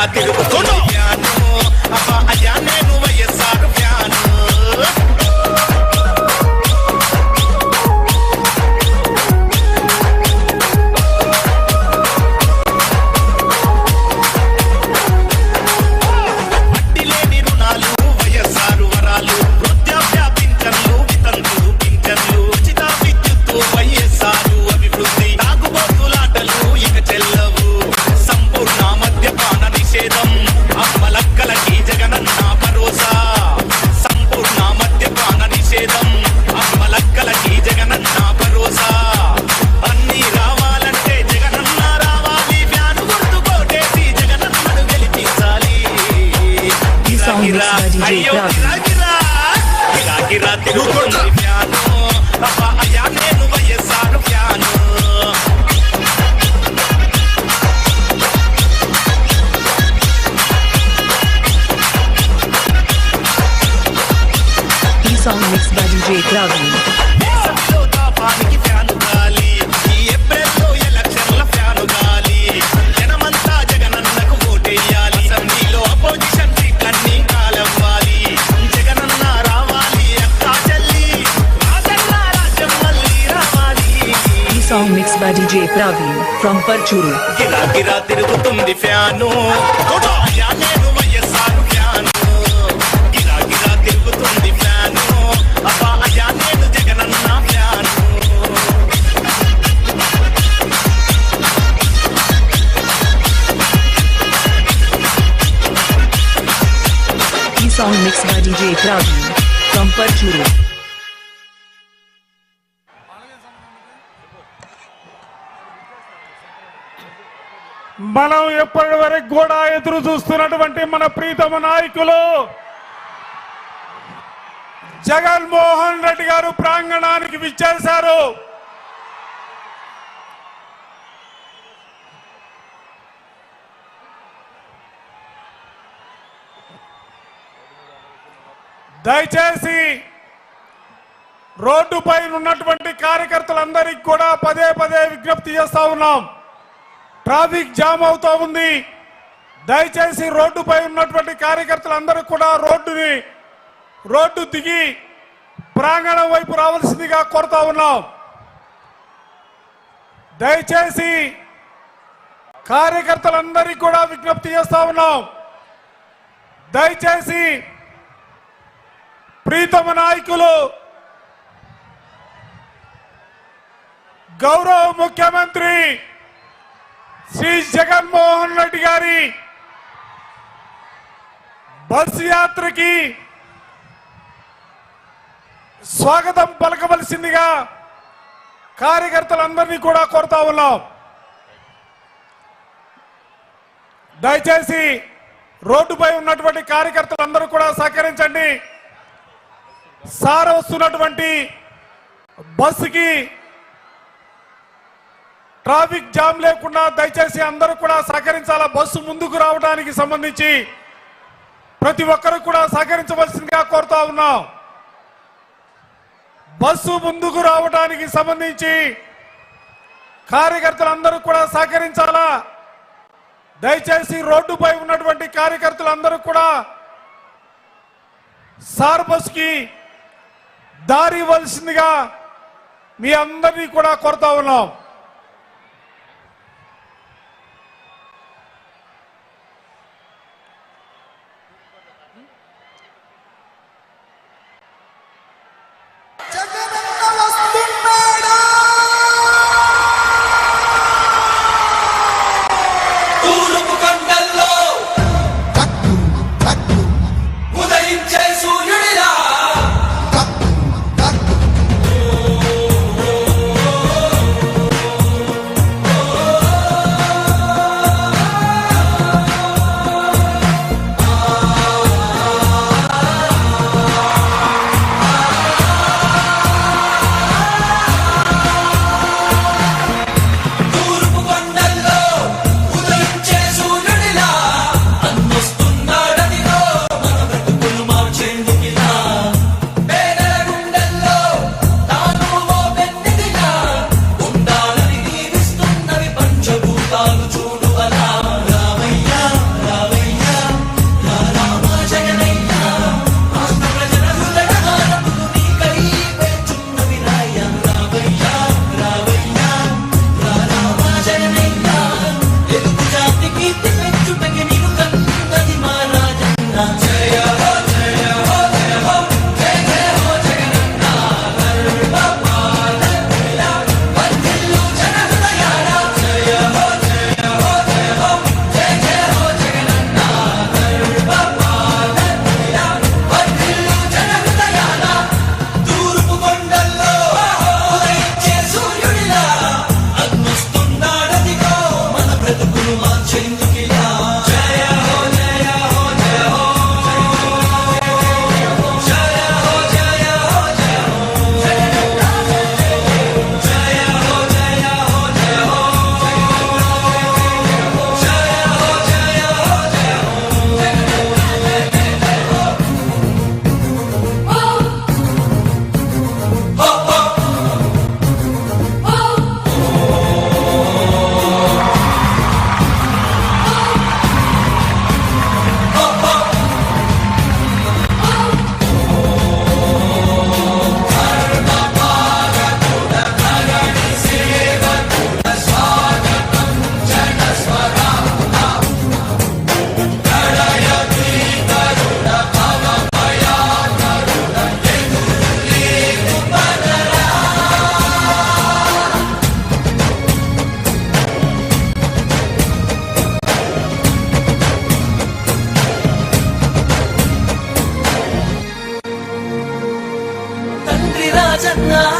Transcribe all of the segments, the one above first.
గిరా తిరుగుతున్న ఫ్యాను అబ్బా అయ్యా నేను వైఎస్ఆర్ ఫ్యాను గిరా తిరుగుతున్న ఫ్యాను అబ్బా అయ్యా నేను వైఎస్ఆర్ ఫ్యాను ఈ song mix by DJ Praveen. దేశంలో తాపానికి ఫ్యాను గాలి ఈ ఏప్రిల్లో ఎలక్షన్ల ఫ్యాను గాలి జనమంతా జగనన్నకు ఓటేయాలి అసెంబ్లీలో అపోజిషన్ సీట్లన్నీ కాలవ్వాలి జగనన్న రావాలి అక్కా చెల్లి రాజన్న రాజ్యం మళ్ళీ రావాలి ఈ song mix by DJ Praveen from Parchuru. గిరా గిరా తిరుగుతుంది ఫ్యాను అయ్యా నేను వైఎస్ఆర్ ఫ్యాను గిరా గిరా తిరుగుతుంది ఫ్యాను అబ్బా అయ్యా నేను జగనన్న ఫ్యాను ఈ song mix by DJ Praveen from Parchuru. మనం ఎప్పటి వరకు కూడా ఎదురు చూస్తున్నటువంటి మన ప్రీతమ నాయకులు జగన్మోహన్ రెడ్డి గారు ప్రాంగణానికి విచ్చేశారు. దయచేసి రోడ్డుపై ఉన్నటువంటి కార్యకర్తలందరికీ కూడా పదే పదే విజ్ఞప్తి చేస్తా ఉన్నాం. ట్రాఫిక్ జామ్ అవుతా ఉంది. దయచేసి రోడ్డుపై ఉన్నటువంటి కార్యకర్తలందరూ కూడా రోడ్డు దిగి ప్రాంగణం వైపు రావాల్సిందిగా కోరుతా ఉన్నాం. దయచేసి కార్యకర్తలందరికీ కూడా విజ్ఞప్తి చేస్తా ఉన్నాం. దయచేసి ప్రీతమ నాయకులు గౌరవ ముఖ్యమంత్రి శ్రీ జగన్మోహన్ రెడ్డి గారి బస్ యాత్రకి స్వాగతం పలకవలసిందిగా కార్యకర్తలందరినీ కూడా కోరుతా ఉన్నాం. దయచేసి రోడ్డుపై ఉన్నటువంటి కార్యకర్తలందరూ కూడా సహకరించండి. సార్ వస్తున్నటువంటి బస్సుకి ట్రాఫిక్ జామ్ లేకుండా దయచేసి అందరూ కూడా సహకరించాలా. బస్సు ముందుకు రావడానికి సంబంధించి ప్రతి ఒక్కరూ కూడా సహకరించవలసిందిగా కోరుతా ఉన్నాం. బస్సు ముందుకు రావడానికి సంబంధించి కార్యకర్తలందరూ కూడా సహకరించాలా. దయచేసి రోడ్డుపై ఉన్నటువంటి కార్యకర్తలందరూ కూడా సార్ బస్సుకి దారి ఇవ్వాల్సిందిగా మీ అందరినీ కూడా కోరుతా ఉన్నాం.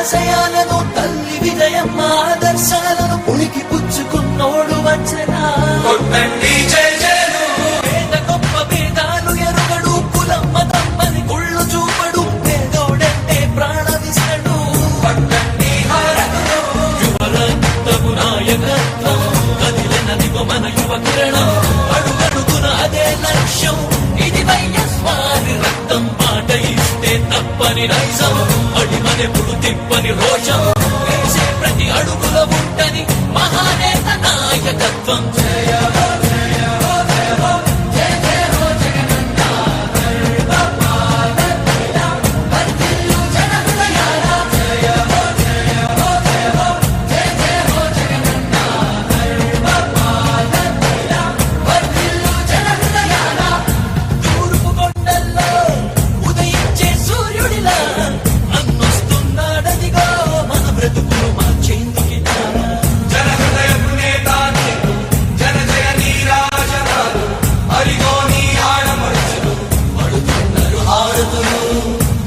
ఆశయాలను తల్లి విజయమ్మ ఆదర్శాలను పులికి పుచ్చుకున్నోడు వచ్చనా కొట్టండి జై జయలు పేద గొప్ప భేదాలు ఎరుగడు కులమ్మ తమ్మని గుళ్ళు చూపడు పేదోడంటే ప్రాణమిస్తడు పట్టండి హారతులు యువరక్తము నాయకత్వం కదిలినదిగో మన యువ కిరణం అడుగడుగున అదే లక్ష్యం ఇది వైఎస్వారి రక్తం మాట ఇస్తే తప్పని నైజం అడిమనెప్పుడు తిప్పని రోషం వేసే ప్రతి అడుగుల ఉంటని మహానేత నాయకత్వం జయ హో జయ హో జయ హో జయ జయ హో జగనన్న వర్ధిల్లు జన హృదయాల జయ హో జయ హో జయ హో జయ జయ హో జగనన్న వర్ధిల్లు జన హృదయాల తూర్పు కొండల్లో ఉదయించే సూర్యుడిలా అన్నొస్తున్నాడదిగో మన బ్రతుకులు మార్చేందుకిలా జన హృదయపు నేత నీకు జన జయ నీరాజనాలు అరిగో నీ ఆడమరుచులు పడుతున్నారు హారతులు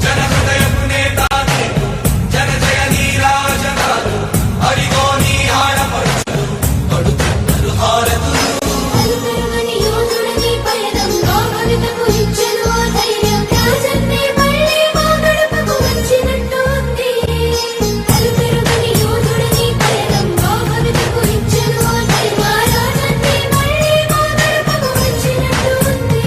జన హృదయపు నేత నీకు జన జయ నీరాజనాలు అరిగో నీ ఆడమరుచులు పడుతున్నారు హారతులు అలుపెరుగని యోధుడని పయనంలో కవితకు ఇచ్చెను ఆ ధైర్యం రాజన్నే మళ్ళీ మా గడపకు వచ్చినట్టు ఉంది. అలుపెరుగని యోధుడని పయనంలో కవితకు ఇచ్చెను ఆ ధైర్యం రాజన్నే మళ్ళీ మా గడపకు వచ్చినట్టు ఉంది.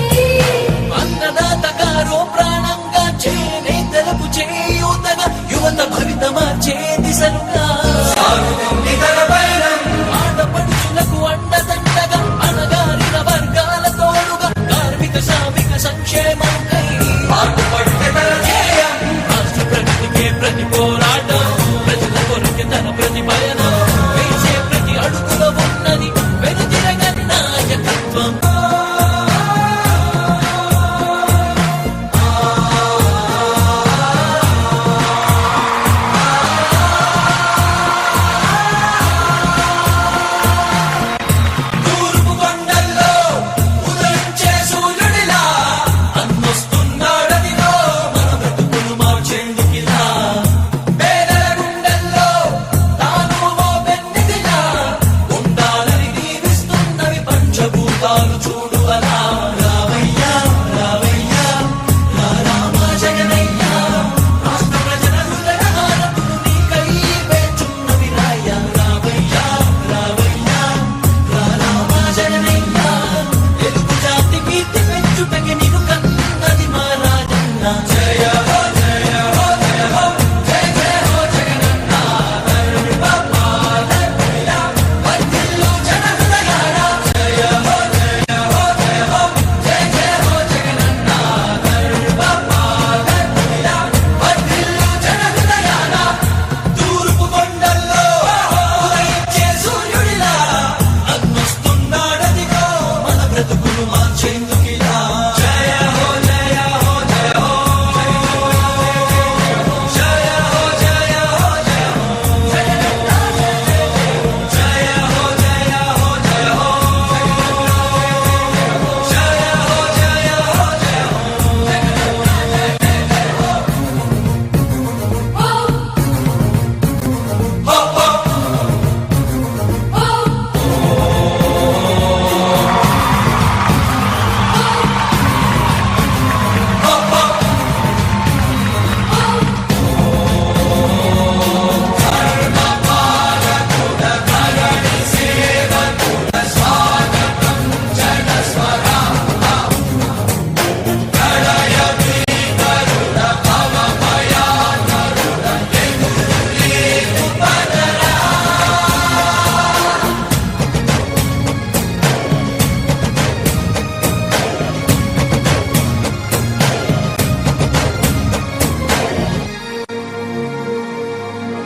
అన్నదాత గారో ప్రాణంగా చేనేతలకు చేయూతగా యువత భవిత మార్చే దిశలుగా సాగుతుంది తన పయనం ఆడపడుచులకు అండదండగా అణగారిన వర్గాల తోడుగా కార్మిక శ్రామిక సంక్షేమంకై పాటుపడితే తన ధ్యేయం రాష్ట్ర ప్రగతికే ప్రతి పోరాటం ప్రజల కొరకే తన ప్రతి పయనం వేసే ప్రతి అడుగులో ఉన్నది వెనుతిరగని నాయకత్వం తూర్పు కొండల్లో ఉదయించే సూర్యుడిలా అన్నొస్తున్నాడదిగో మన బ్రతుకులు మార్చేందుకిలా పేదల గుండెల్లో తాను ఓ పెన్నిదిలా ఉండాలని దీవిస్తున్నవి పంచభూతాలు చూడు అలా రావయ్యా రావయ్యా రా రామ జగనయ్యా రాష్ట్ర ప్రజల హృదయ హారతులు నీకై వేచున్నవి రాయ్యా రావయ్యా రావయ్యా రా రామ జగనయ్యా తెలుగు జాతి కీర్తి పెంచుటకి నిన్ను కన్నది మా రాజన్న జయ హో జయ హో జయ హో జయ జయ హో జగనన్న వర్ధిల్లు జన హృదయాల జయ హో జయ హో జయ హో జయ జయ హో జగనన్న వర్ధిల్లు జన హృదయాల తూర్పు కొండల్లో ఉదయించే సూర్యుడిలా అన్నొస్తున్నాడదిగో మన బ్రతుకులు మార్చేందుకిలా జయ హో జయ హో జయ హో జయ హో జయ హో జయ హో జయ హో జయ హో జయ హో జయ హో ఓ హో హో ఓ హో హో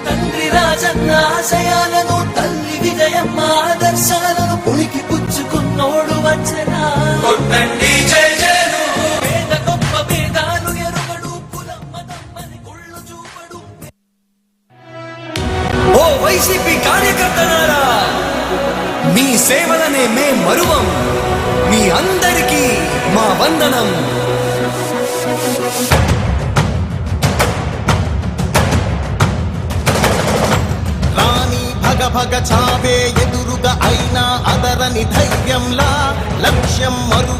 తండ్రి రాజన్న ఆశయాలను తల్లి విజయమ్మ ఆదర్శాలను పులికి పుచ్చుకున్నోడు వచ్చనా కొట్టండి జై జయలు పేద గొప్ప భేదాలు ఎరుగడు కులమ్మ తమ్మని గుళ్ళు చూపడు ఓ వైసీపీ కార్యకర్తలారా మీ సేవలనే మే మరువం మీ అందరికీ మా వందనం. పగ చావే ఎదురుగా అయినా అదరని ధైర్యంలా లక్ష్యం మరు